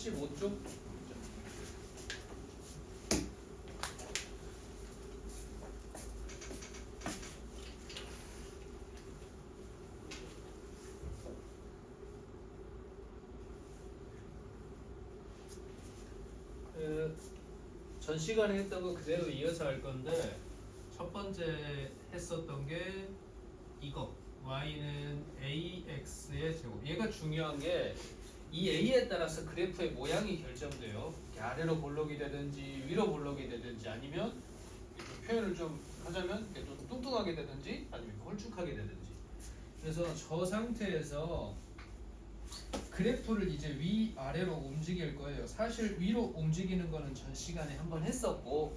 175쪽. 전 시간에 했던 거 그대로 이어서 할 건데 첫 번째 했었던 게 이거 y는 ax의 제곱. 얘가 중요한 게 이 a에 따라서 그래프의 모양이 결정돼요. 이렇게 아래로 볼록이 되든지 위로 볼록이 되든지 아니면 표현을 좀 하자면 이렇게 좀 뚱뚱하게 되든지 아니면 홀쭉하게 되든지. 그래서 저 상태에서 그래프를 이제 위 아래로 움직일 거예요. 사실 위로 움직이는 거는 전 시간에 한번 했었고,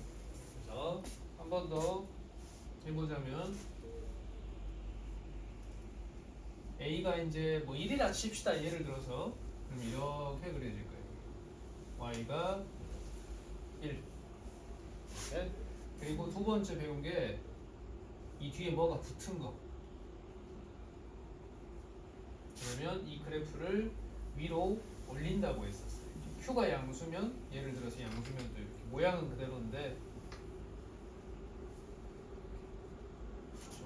그래서 한 번 더 해보자면 A가 이제 뭐 1이라 칩시다. 예를 들어서 그럼 이렇게 그려질 거예요. Y가 1. 네? 그리고 두 번째 배운 게 이 뒤에 뭐가 붙은 거. 그러면 이 그래프를 위로 올린다고 했었어요. Q가 양수면 예를 들어서 양수면 또 이렇게 모양은 그대로인데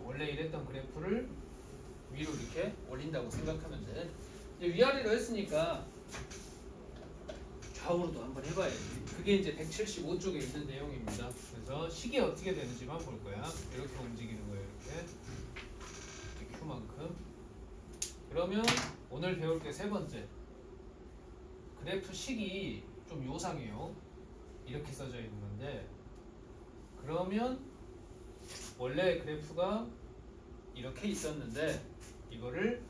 원래 이랬던 그래프를 위로 이렇게 올린다고 생각하면 돼. 이제 위아래로 했으니까 좌우로도 한번 해봐야지. 그게 이제 175쪽에 있는 내용입니다. 그래서 식이 어떻게 되는지만 볼 거야. 이렇게 움직이는 거예요. 이렇게 Q만큼. 그러면 오늘 배울 게 세 번째. 그래프 식이 좀 요상해요. 이렇게 써져 있는 건데 그러면 원래 그래프가 이렇게 있었는데 이거를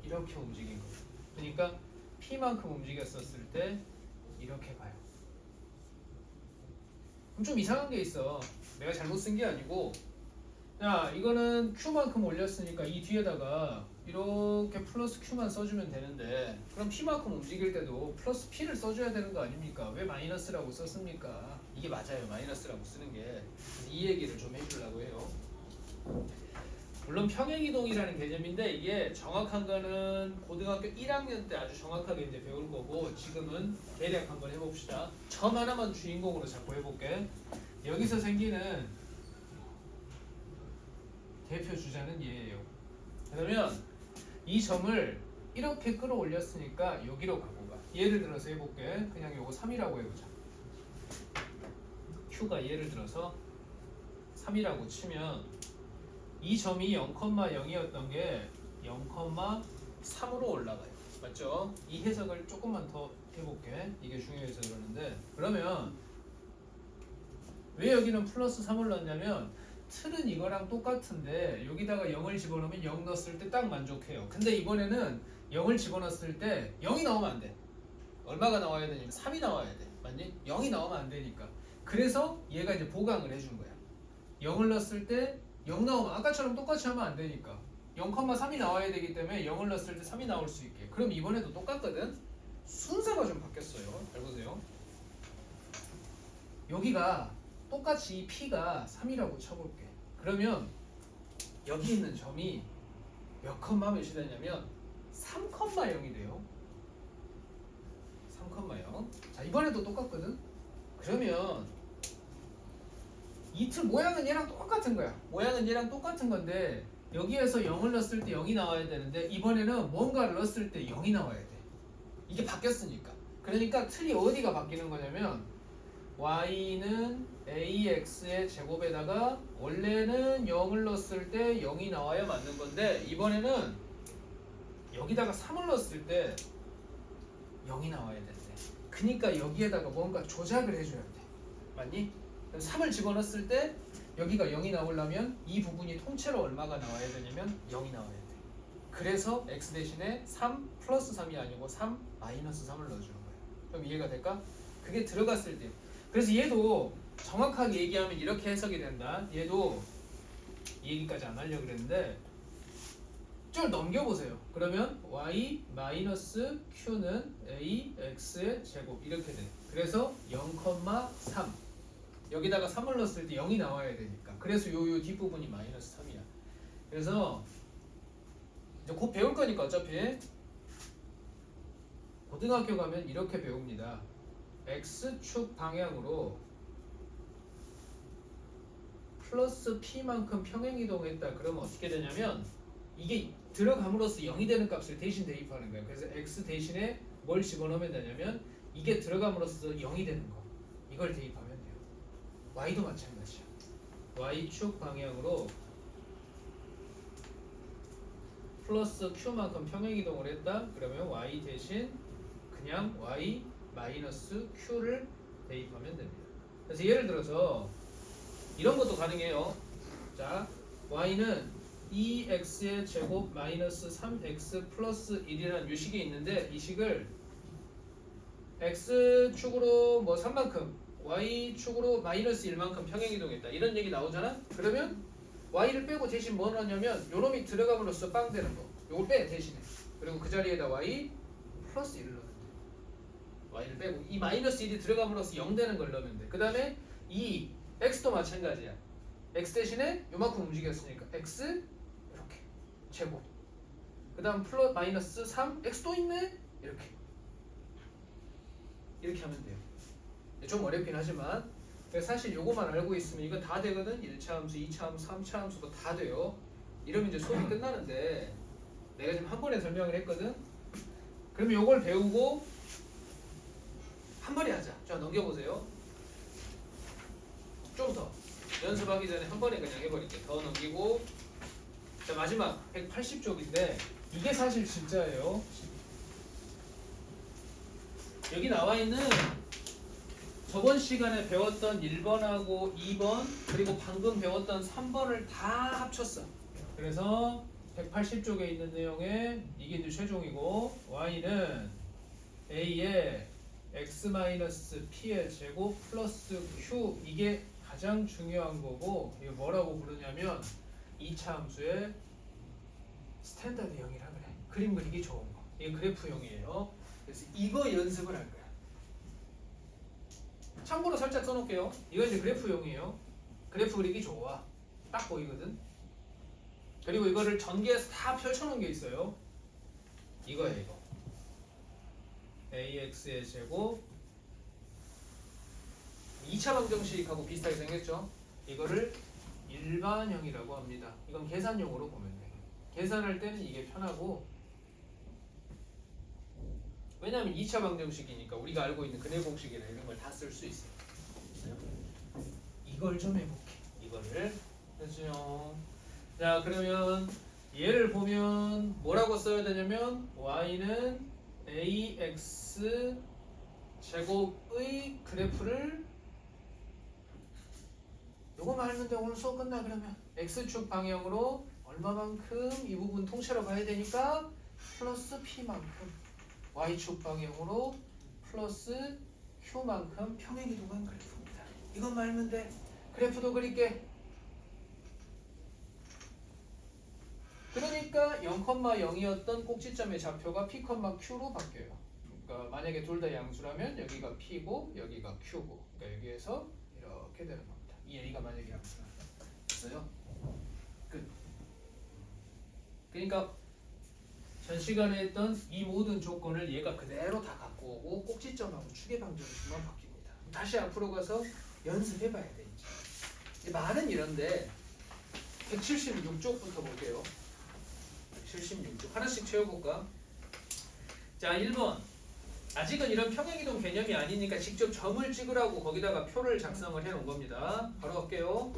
이렇게 움직인 거예요. 그러니까 P만큼 움직였었을 때 이렇게 가요. 그럼 좀 이상한 게 있어. 내가 잘못 쓴 게 아니고 야 이거는 Q만큼 올렸으니까 이 뒤에다가 이렇게 플러스 Q만 써주면 되는데 그럼 P만큼 움직일 때도 플러스 P를 써줘야 되는 거 아닙니까? 왜 마이너스라고 썼습니까? 이게 맞아요. 마이너스라고 쓰는 게. 이 얘기를 좀 해주려고 해요. 물론 평행이동이라는 개념인데 이게 정확한 거는 고등학교 1학년 때 아주 정확하게 이제 배울 거고 지금은 대략 한번 해봅시다. 점 하나만 주인공으로 잡고 해볼게. 여기서 생기는 대표 주자는 얘예요. 그러면 이 점을 이렇게 끌어올렸으니까 여기로 가고 가. 예를 들어서 해볼게. 그냥 요거 3이라고 해보자. Q가 예를 들어서 3이라고 치면 이 점이 0,0이었던 게 0,3으로 올라가요. 맞죠? 이 해석을 조금만 더 해볼게. 이게 중요해서 그러는데 그러면 왜 여기는 플러스 3을 넣었냐면 틀은 이거랑 똑같은데 여기다가 0을 집어넣으면 0 넣었을 때 딱 만족해요. 근데 이번에는 0을 집어넣었을 때 0이 나오면 안 돼. 얼마가 나와야 되냐면 3이 나와야 돼. 맞니? 0이 나오면 안 되니까. 그래서 얘가 이제 보강을 해준 거야. 0을 넣었을 때 0 나오면 아까처럼 똑같이 하면 안 되니까 0,3이 나와야 되기 때문에 0을 넣었을 때 3이 나올 수 있게. 그럼 이번에도 똑같거든. 순서가 좀 바뀌었어요. 잘 보세요. 여기가 똑같이 이 P가 3이라고 쳐볼게. 그러면 여기 있는 점이 몇 컴마 몇이 되냐면 3,0이 돼요. 3,0. 자 이번에도 똑같거든. 그러면 이 틀 모양은 얘랑 똑같은 거야. 모양은 얘랑 똑같은 건데 여기에서 0을 넣었을 때 0이 나와야 되는데 이번에는 뭔가를 넣었을 때 0이 나와야 돼. 이게 바뀌었으니까. 그러니까 틀이 어디가 바뀌는 거냐면 y는 ax의 제곱에다가 원래는 0을 넣었을 때 0이 나와야 맞는 건데 이번에는 여기다가 3을 넣었을 때 0이 나와야 된대. 그러니까 여기에다가 뭔가 조작을 해줘야 돼. 맞니? 3을 집어넣었을 때 여기가 0이 나오려면 이 부분이 통째로 얼마가 나와야 되냐면 0이 나와야 돼. 그래서 x 대신에 3 플러스 3이 아니고 3 마이너스 3을 넣어주는 거예요. 그럼 이해가 될까? 그게 들어갔을 때. 그래서 얘도 정확하게 얘기하면 이렇게 해석이 된다. 얘도 이 얘기까지 안 하려고 그랬는데 좀 넘겨보세요. 그러면 y 마이너스 q는 ax의 제곱 이렇게 돼. 그래서 0,3 여기다가 3을 넣었을 때 0이 나와야 되니까. 그래서 요 뒷부분이 마이너스 3이야. 그래서 이제 곧 배울 거니까 어차피 곧 고등학교 가면 이렇게 배웁니다. x축 방향으로 플러스 p만큼 평행이동했다. 그러면 어떻게 되냐면 이게 들어감으로써 0이 되는 값을 대신 대입하는 거예요. 그래서 x 대신에 뭘 집어넣으면 되냐면 이게 들어감으로써 0이 되는 거. 이걸 대입하면 돼요. y도 마찬가지야. y축 방향으로 플러스 q만큼 평행이동을 했다. 그러면 y 대신 그냥 y 마이너스 q를 대입하면 됩니다. 그래서 예를 들어서 이런 것도 가능해요. 자, y는 2x의 제곱 마이너스 3x 플러스 1이라는 유식이 있는데 이 식을 x축으로 뭐 3만큼 y축으로 마이너스 1만큼 평행이동했다. 이런 얘기 나오잖아? 그러면 y를 빼고 대신 뭐 넣냐면 요놈이 들어감으로써 빵 되는 거. 요거 빼 대신에. 그리고 그 자리에다 y 플러스 1을 넣으면 돼. y를 빼고 이 마이너스 1이 들어감으로써 0 되는 걸 넣으면 돼. 그 다음에 이 x도 마찬가지야. x 대신에 요만큼 움직였으니까 x 이렇게 제곱. 그 다음 플러스 마이너스 3 x 또 있네? 이렇게 하면 돼요. 좀 어렵긴 하지만 사실 요거만 알고 있으면 이건 다 되거든. 1차 함수, 2차 함수, 3차 함수도 다 돼요. 이러면 이제 수업이 끝나는데 내가 지금 한 번에 설명을 했거든. 그러면 요걸 배우고 한 번에 하자. 자, 넘겨보세요. 좀 더 연습하기 전에 한 번에 그냥 해버릴게. 더 넘기고. 자, 마지막 180쪽인데 이게 사실 진짜예요. 여기 나와 있는 저번 시간에 배웠던 1번하고 2번 그리고 방금 배웠던 3번을 다 합쳤어. 그래서 180쪽에 있는 내용에 이게 이제 최종이고 y는 a의 x-p의 제곱 플러스 q 이게 가장 중요한 거고 이거 뭐라고 부르냐면 2차 함수의 스탠다드 형이라 그래. 그림 그리기 좋은 거. 이게 그래프형이에요. 그래서 이거 연습을 할 거야. 참고로 살짝 써놓을게요. 이건 이제 그래프용이에요. 그래프 그리기 좋아. 딱 보이거든. 그리고 이거를 전개해서 다 펼쳐놓은 게 있어요. 이거예요, 이거. ax의 제곱 2차 방정식하고 비슷하게 생겼죠. 이거를 일반형이라고 합니다. 이건 계산용으로 보면 돼요. 계산할 때는 이게 편하고 왜냐하면 2차 방정식이니까 우리가 알고 있는 근해 공식이나 이런 걸 다 쓸 수 있어요. 이걸 좀 해볼게. 이거를 됐죠. 자, 그러면 얘를 보면 뭐라고 써야 되냐면 y는 ax 제곱의 그래프를 요거만 알면 오늘 수업 끝나. 그러면 x축 방향으로 얼마만큼 이 부분 통째로 가야 되니까 플러스 p만큼 y축 방향으로 플러스 q만큼 평행이동한 그래프입니다. 이것만 알면 돼. 그래프도 그릴게. 그러니까 0,0이었던 꼭지점의 좌표가 p, q로 바뀌어요. 그러니까 만약에 둘 다 양수라면 여기가 p고 여기가 q고 그러니까 여기에서 이렇게 되는 겁니다. 이 a가 만약에 양수라면 됐어요? 끝. 그러니까 전 시간에 했던 이 모든 조건을 얘가 그대로 다 갖고 오고 꼭지점하고 축의 방정식만 바뀝니다. 다시 앞으로 가서 연습해봐야 돼. 이제 말은 이런데 176쪽부터 볼게요. 176쪽 하나씩 채워볼까? 자, 1번 아직은 이런 평행이동 개념이 아니니까 직접 점을 찍으라고 거기다가 표를 작성을 해놓은 겁니다. 바로 갈게요.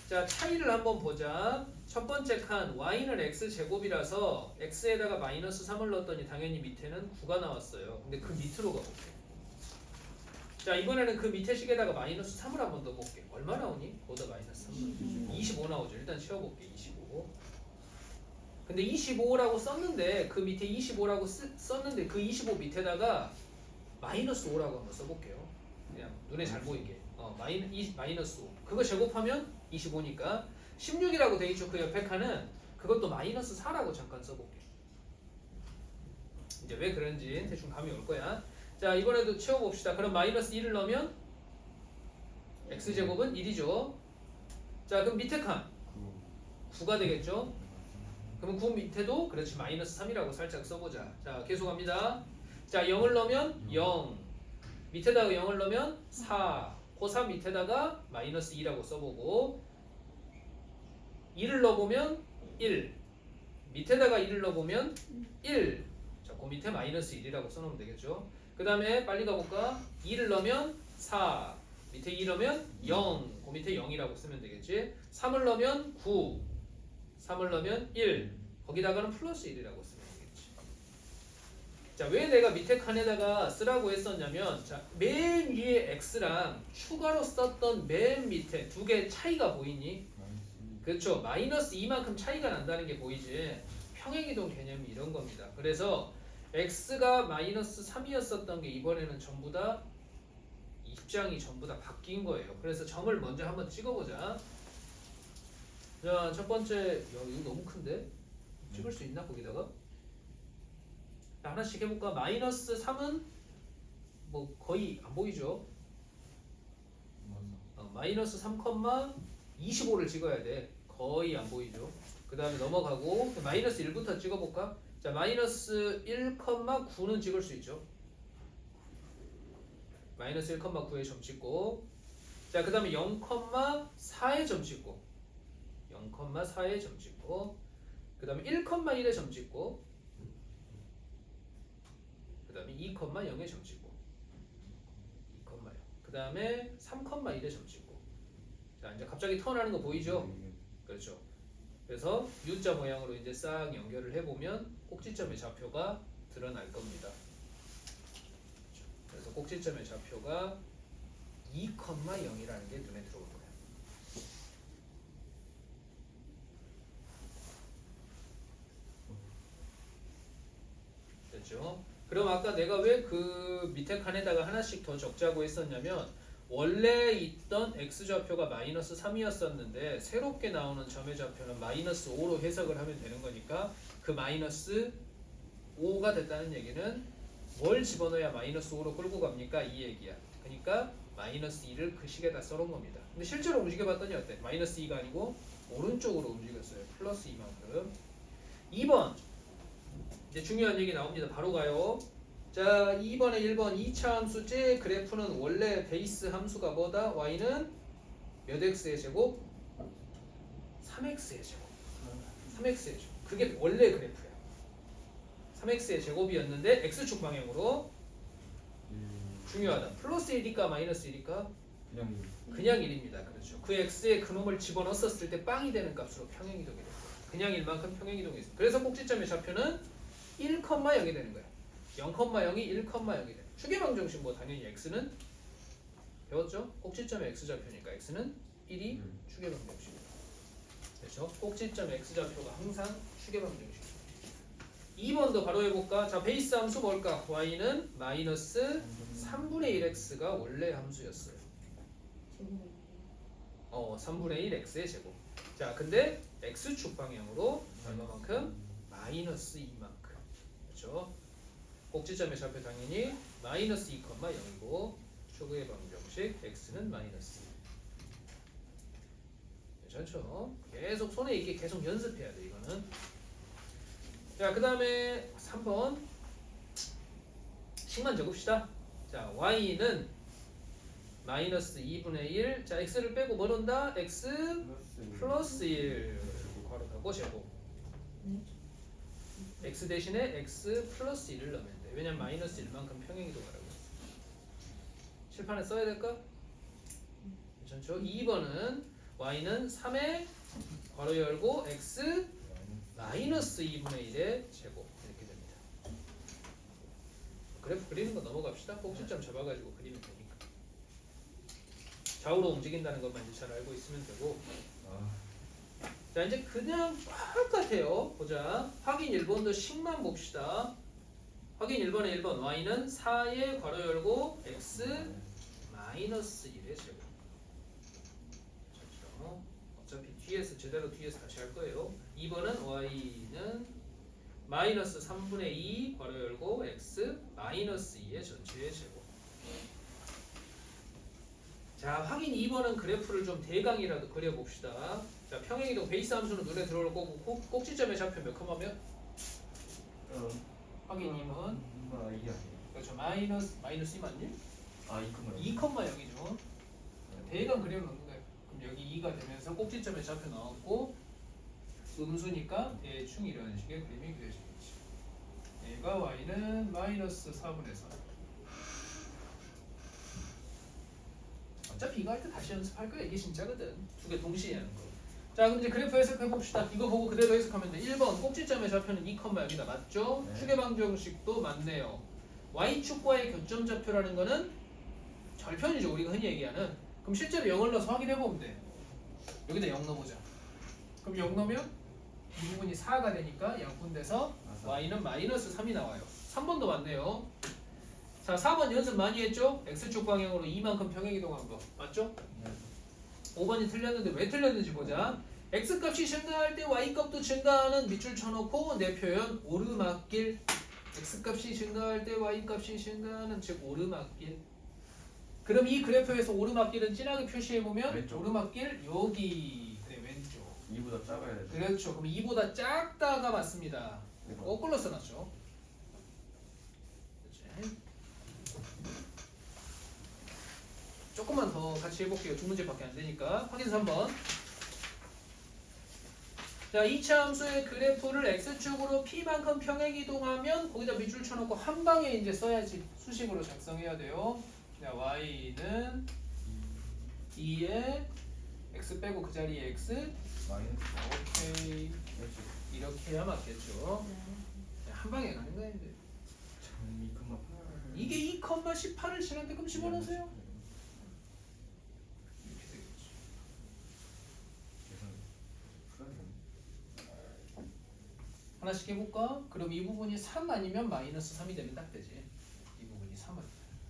자, 차이를 한번 보자. 첫 번째 칸 y는 x제곱이라서 x에다가 마이너스 3을 넣었더니 당연히 밑에는 9가 나왔어요. 근데 그 밑으로 가볼게. 자, 이번에는 그 밑에 식에다가 마이너스 3을 한번 넣어볼게. 얼마 나오니? 거기다 마이너스 3. 25 나오죠. 일단 채워볼게. 25. 근데 25라고 썼는데 그 밑에 25라고 썼는데 그 25 밑에다가 마이너스 5라고 한번 써볼게요. 그냥 눈에 잘 보이게. 마이너스 5. 그거 제곱하면 25니까 16이라고 돼 있죠. 그 옆에 칸은 그것도 마이너스 4라고 잠깐 써볼게. 이제 왜 그런지 대충 감이 올 거야. 자, 이번에도 채워봅시다. 그럼 마이너스 1을 넣으면 x제곱은 1이죠. 자, 그럼 밑에 칸 9가 되겠죠. 그럼 그 밑에도 그렇지 마이너스 3이라고 살짝 써보자. 자 계속합니다. 자 0을 넣으면 0 밑에다가 0을 넣으면 4 고3 밑에다가 마이너스 2라고 써보고 2를 넣어보면 1 밑에다가 1을 넣어보면 1 자, 그 밑에 마이너스 1이라고 써놓으면 되겠죠. 그 다음에 빨리 가볼까? 2를 넣으면 4 밑에 2 넣으면 0 그 밑에 0이라고 쓰면 되겠지. 3을 넣으면 9 3을 넣으면 1 거기다가는 플러스 1이라고 쓰면 되겠지. 자, 왜 내가 밑에 칸에다가 쓰라고 했었냐면 자, 맨 위에 x랑 추가로 썼던 맨 밑에 두 개 차이가 보이니? 그렇죠. 마이너스 2만큼 차이가 난다는 게 보이지. 평행이동 개념이 이런 겁니다. 그래서 x가 마이너스 3이었었던 게 이번에는 전부 다 입장이 전부 다 바뀐 거예요. 그래서 점을 먼저 한번 찍어보자. 자, 첫 번째, 야, 이거 너무 큰데? 찍을 수 있나 거기다가? 자, 하나씩 해볼까? 마이너스 3은 뭐 거의 안 보이죠? 마이너스 3,25를 찍어야 돼. 거의 안 보이죠? 그 다음에 넘어가고 마이너스 1부터 찍어볼까? 자, 마이너스 1,9는 찍을 수 있죠. 마이너스 1,9에 점 찍고 자, 그 다음에 0,4에 점 찍고 0,4에 점 찍고 그 다음에 1,1에 점 찍고 그 다음에 2,0에 점 찍고 2,0 그 다음에 3,1에 점 찍고 자, 이제 갑자기 턴하는 거 보이죠? 그렇죠. 그래서 U자 모양으로 이제 싹 연결을 해보면 꼭지점의 좌표가 드러날 겁니다. 그래서 꼭지점의 좌표가 2,0이라는 게 눈에 들어올 거예요. 됐죠? 그럼 아까 내가 왜 그 밑에 칸에다가 하나씩 더 적자고 했었냐면 원래 있던 x좌표가 마이너스 3이었었는데 새롭게 나오는 점의 좌표는 마이너스 5로 해석을 하면 되는 거니까 그 마이너스 5가 됐다는 얘기는 뭘 집어넣어야 마이너스 5로 끌고 갑니까? 이 얘기야. 그러니까 마이너스 2를 그 식에다 써놓은 겁니다. 근데 실제로 움직여봤더니 어때? 마이너스 2가 아니고 오른쪽으로 움직였어요. 플러스 2만큼. 2번 이제 중요한 얘기 나옵니다. 바로 가요. 자, 2번에 1번 2차 함수 제 그래프는 원래 베이스 함수가 뭐다? y는 몇 x의 제곱? 3x의 제곱. 3x의 제곱. 그게 원래 그래프야. 3x의 제곱이었는데 x축 방향으로 중요하다. 플러스 1일까 마이너스 1일까? 그냥 1입니다. 그렇죠. 그 x에 그놈을 집어넣었을 때 빵이 되는 값으로 평행이동이 돼요. 그냥 1만큼 평행이동이 있어요. 그래서 꼭지점의 좌표는 1,0이 되는 거야. 0,0이 1,0이 돼. 추계방 정식 뭐 당연히 x는 배웠죠? 꼭지점의 x좌표니까 x는 1이 추계방 정식이다. 그렇죠? 꼭지점의 x좌표가 항상 추계방 정식. 2번도 바로 해볼까? 자, 베이스 함수 뭘까? y는 마이너스 3분의 1x가 원래 함수였어요. 3분의 1 x의 제곱. 자, 근데 x축 방향으로 얼마만큼? 마이너스 2만큼. 그렇죠? 꼭지점의 좌표 당연히 마이너스 2,0이고 초기의 방정식 x는 마이너스 2. 괜찮죠? 계속 손에 있게 계속 연습해야 돼 이거는. 자, 그 다음에 3번 식만 적읍시다. 자, y는 마이너스 2분의 1. 자, x를 빼고 뭐 넣는다? x 플러스 1 괄호 닫고 제곱. x 대신에 x 플러스 1을 넣으면 돼. 왜냐면 마이너스 1만큼 평행이동하라고 했어. 칠판에 써야 될까? 괜찮죠? 2번은 y는 3에 괄호 열고 x 마이너스 2분의 1의 제곱 이렇게 됩니다. 그래프 그리는 거 넘어갑시다. 꼭지점 잡아가지고 그리면 되니까. 좌우로 움직인다는 것만 이제 잘 알고 있으면 되고. 자, 이제 그냥 똑같아요. 보자. 확인 1번도 식만 봅시다. 확인 1번에 1번 y는 4에 괄호 열고 x 마이너스 1의 제곱. 그렇죠? 어차피 뒤에서 제대로 뒤에서 다시 할 거예요. 2번은 y는 마이너스 3분의 2 괄호 열고 x 마이너스 2의 전체의 제곱. 자, 확인 2번은 그래프를 좀 대강이라도 그려봅시다. 자, 평행이동 베이스 함수는 눈에 들어올 거고 꼭지점의 좌표 몇 컴마면? 확인 2번. 이게 아니에요. 그렇죠. 마이너스 2 맞니? 아, 2컴마. 2,0이죠. 대강 그려놓는 거예요. 그럼 여기 2가 되면서 꼭지점의 좌표 나왔고 음수니까 대충 이런 식의 그림이 그려지겠지. 얘가 y는 마이너스 4분의 3. 어차피 이거 할 때 다시 연습할 거야. 이게 진짜거든. 두 개 동시에 하는 거. 자, 그럼 이제 그래프 해석해 봅시다. 이거 보고 그대로 해석하면 돼. 1번 꼭지점의 좌표는 2,0이다. 맞죠? 네. 축의 방정식도 맞네요. y축과의 교점 좌표라는 거는 절편이죠. 우리가 흔히 얘기하는. 그럼 실제로 0을 넣어서 확인해 보면 돼. 여기다 0 넣어보자. 그럼 0 넣으면 이 부분이 4가 되니까 양분돼서 y는 마이너스 3이 나와요. 3번도 맞네요. 자, 4번 연습 많이 했죠? x축 방향으로 이만큼 평행이동한 거 맞죠? 네. 5번이 틀렸는데 왜 틀렸는지 보자. x값이 증가할 때 y값도 증가하는 밑줄 쳐놓고 내 표현 오르막길. x값이 증가할 때 y값이 증가하는 즉 오르막길. 그럼 이 그래프에서 오르막길은 진하게 표시해보면 왼쪽. 오르막길 여기 그래 왼쪽. 2보다 작아야 돼. 그렇죠. 그럼 2보다 작다가 맞습니다. 거꾸로 써놨죠. 그렇지. 조금만 더 같이 해볼게요. 두 문제밖에 안 되니까. 확인 3번. 자, 2차 함수의 그래프를 x축으로 p만큼 평행이동하면 거기다 밑줄 쳐놓고 한 방에 이제 써야지. 수식으로 작성해야 돼요. 자, y는 2에 x 빼고 그 자리에 x. 마이너스. 오케이. 그렇지. 이렇게 해야 맞겠죠. 한 방에 가는 거야 이제. 2,8. 이게 2,18을 지났는데 그럼 집어넣으세요. 이렇게 되겠지. 계산. 풀어야 되네. 하나씩 해볼까? 그럼 이 부분이 3 아니면 마이너스 3이 되면 딱 되지. 이 부분이 3은.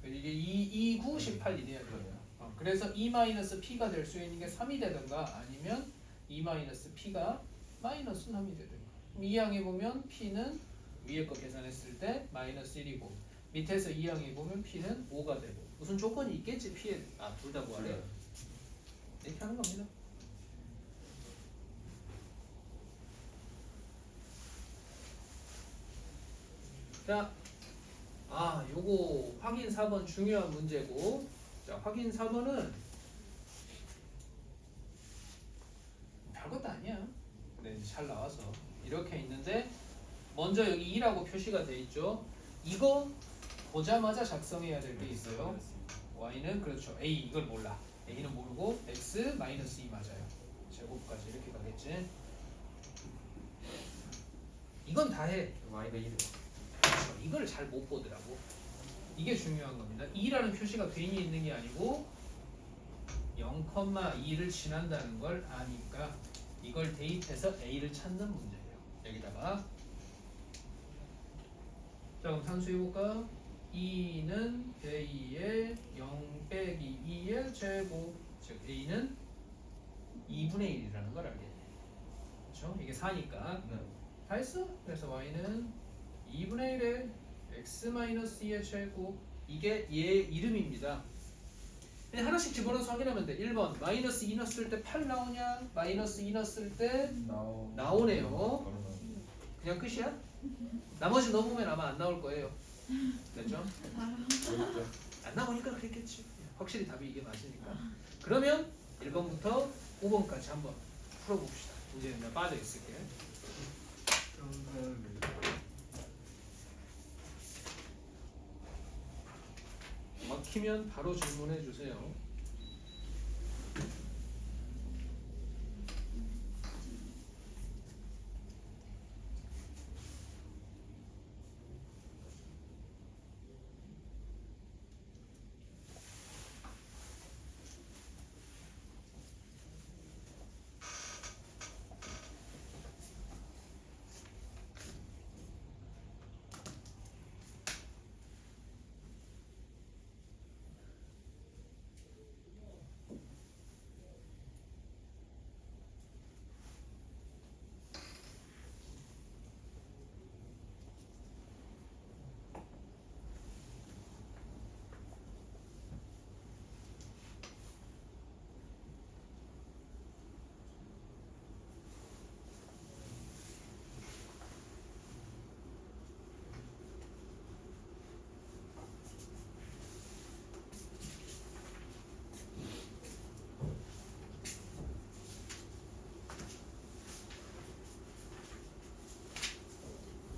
이게 2, 9, 18이 돼야 돼요. 그래서 2 마이너스 p가 될 수 있는 게 3이 되든가 아니면 2 마이너스 p가 마이너스 3이 되든가. 그럼 이항에 보면 p는 위에 거 계산했을 때 마이너스 1이고 밑에서 이항에 보면 p는 5가 되고 무슨 조건이 있겠지 p에 둘 다 구하래. 이렇게 하는 겁니다. 자, 요거 확인 4번 중요한 문제고. 자, 확인 4번은 별것도 아니야. 근데 잘 나와서 이렇게 있는데 먼저 여기 2라고 표시가 돼 있죠. 이거 보자마자 작성해야 될 게 있어요. y는 그렇죠. a 이걸 몰라. a는 모르고 x 마이너스 2 맞아요. 제곱까지 이렇게 가겠지. 이건 다 해. y가 1. 그렇죠. 이걸 잘 못 보더라고. 이게 중요한 겁니다. 2라는 표시가 괜히 있는 게 아니고 0,2를 지난다는 걸 아니까 이걸 대입해서 a를 찾는 문제예요. 여기다가 자, 그럼 산수해볼까? 2는 a2의 0 빼기 2의 제곱 즉 a는 2분의 1이라는 걸 알겠네. 그렇죠? 이게 4니까 네. 다 했어? 그래서 y는 2분의 1에 x-2의 제곱 이게 얘 이름입니다. 하나씩 집어넣어서 확인하면 돼. 1번 마이너스 2 넣었을 때 8 나오냐? 마이너스 2 넣었을 때 나오네요. 그냥 끝이야? 나머지 넣어보면 아마 안 나올 거예요. 됐죠? 안 나오니까 그랬겠지. 확실히 답이 이게 맞으니까. 그러면 1번부터 5번까지 한번 풀어봅시다. 이제 나 빠져 있을게. 막히면 바로 질문해 주세요.